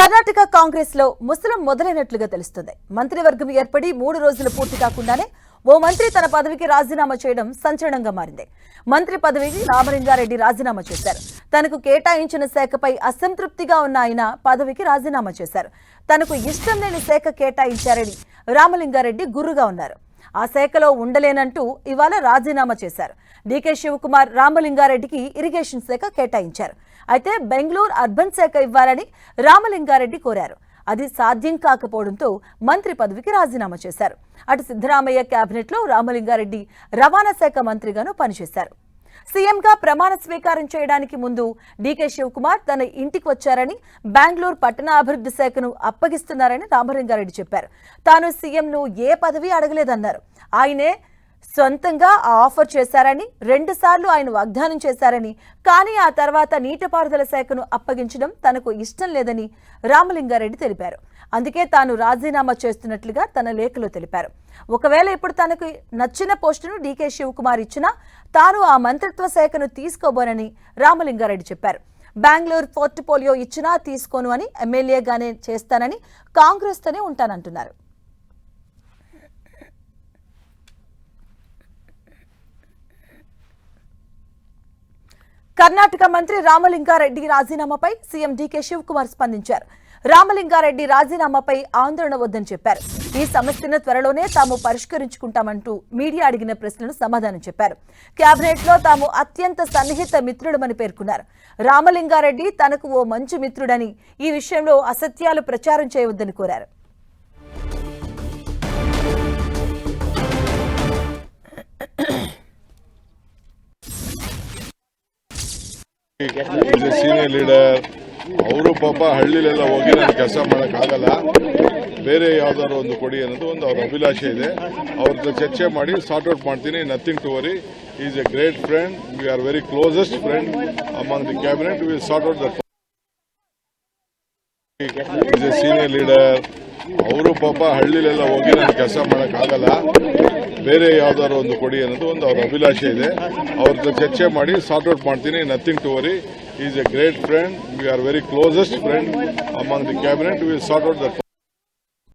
కర్ణాటక కాంగ్రెస్ లో ముసలం మొదలైనట్లుగా తెలుస్తుంది. మంత్రివర్గం ఏర్పడి 3 రోజులు పూర్తి కాకుండానే ఓ మంత్రి తన పదవికి రాజీనామా చేయడం సంచలనంగా మారింది. మంత్రి పదవికి రామలింగారెడ్డి రాజీనామా చేశారు. తనకు కేటాయించిన శాఖపై అసంతృప్తిగా ఉన్న ఆయన పదవికి రాజీనామా చేశారు. తనకు ఇష్టం లేని శాఖ కేటాయించారని రామలింగారెడ్డి గుర్రుగా ఉన్నారు. ఆ శాఖలో ఉండలేనంటూ ఇవాళ రాజీనామా చేశారు. డీకే శివకుమార్ రామలింగారెడ్డికి ఇరిగేషన్ శాఖ కేటాయించారు. అయితే బెంగళూరు అర్బన్ శాఖ ఇవ్వాలని రామలింగారెడ్డి కోరారు. అది సాధ్యం కాకపోవడంతో మంత్రి పదవికి రాజీనామా చేశారు. అటు సిద్ధరామయ్య కేబినెట్ లో రామలింగారెడ్డి రవాణా శాఖ మంత్రిగాను పనిచేశారు. సీఎంగా ప్రమాణ స్వీకారం చేయడానికి ముందు డీకే శివకుమార్ తన ఇంటికి వచ్చారని, బెంగళూరు పట్టణాభివృద్ధి శాఖను అప్పగిస్తున్నారని రామలింగారెడ్డి చెప్పారు. తాను సీఎంను ఏ పదవి అడగలేదన్నారు. ఆయనే సొంతంగా ఆ ఆఫర్ చేశారని, 2 సార్లు ఆయన వాగ్దానం చేశారని, కానీ ఆ తర్వాత నీటిపారుదల శాఖను అప్పగించడం తనకు ఇష్టం లేదని రామలింగారెడ్డి తెలిపారు. అందుకే తాను రాజీనామా చేస్తున్నట్లుగా తన లేఖలో తెలిపారు. ఒకవేళ ఇప్పుడు తనకు నచ్చిన పోస్టును డీకే శివకుమార్ ఇచ్చినా తాను ఆ మంత్రిత్వ శాఖను తీసుకోబోనని రామలింగారెడ్డి చెప్పారు. బెంగళూరు పోర్ట్ఫోలియో ఇచ్చినా తీసుకోను అని, ఎమ్మెల్యేగానే చేస్తానని, కాంగ్రెస్ తోనే ఉంటానంటున్నారు. కర్ణాటక మంత్రి రామలింగారెడ్డి రాజీనామాపై సీఎం డీకే శివకుమార్ స్పందించారు. రామలింగారెడ్డి రాజీనామాపై ఆందోళన వద్దని చెప్పారు. ఈ సమస్యను త్వరలోనే తాము పరిష్కరించుకుంటామంటూ మీడియా అడిగిన ప్రశ్నలు సమాధానం చెప్పారు. కేబినెట్ లో తాము అత్యంత సన్నిహిత మిత్రుడమని పేర్కొన్నారు. రామలింగారెడ్డి తనకు ఓ మంచి మిత్రుడని, ఈ విషయంలో అసత్యాలు ప్రచారం చేయవద్దని కోరారు. ಸೀನಿಯರ್ ಲೀಡರ್ ಅವರು ಪಾಪ ಹಳ್ಳಿಲೆಲ್ಲ ಹೋಗಿ ನಾನು ಕೆಲಸ ಮಾಡೋಕ್ಕಾಗಲ್ಲ, ಬೇರೆ ಯಾವ್ದಾದ್ರು ಒಂದು ಕೊಡಿ ಅನ್ನೋದು ಒಂದು ಅವ್ರ ಅಭಿಲಾಷೆ ಇದೆ. ಅವ್ರ ಜೊತೆ ಚರ್ಚೆ ಮಾಡಿ ಸಾರ್ಟ್ ಔಟ್ ಮಾಡ್ತೀನಿ. Nothing to worry. Is a great friend. We are very closest friend among the cabinet. Will sort out that. Is a senior leader. ಅವರು ಪಾಪ ಹಳ್ಳಿಲೆಲ್ಲ ಹೋಗಿ ನಾನು ಕೆಲಸ ಮಾಡೋಕ್ಕಾಗಲ್ಲ, ಬೇರೆ ಯಾವ್ದಾದ್ರು ಒಂದು ಕೊಡಿ ಅನ್ನೋದು ಒಂದು ಅವ್ರ ಅಭಿಲಾಷೆ ಇದೆ. ಅವ್ರ ಜೊತೆ ಚರ್ಚೆ ಮಾಡಿ ಸಾರ್ಟ್ ಔಟ್ ಮಾಡ್ತೀನಿ. Nothing to worry. Is a great friend. We are very closest friend among the cabinet. Will sort out that.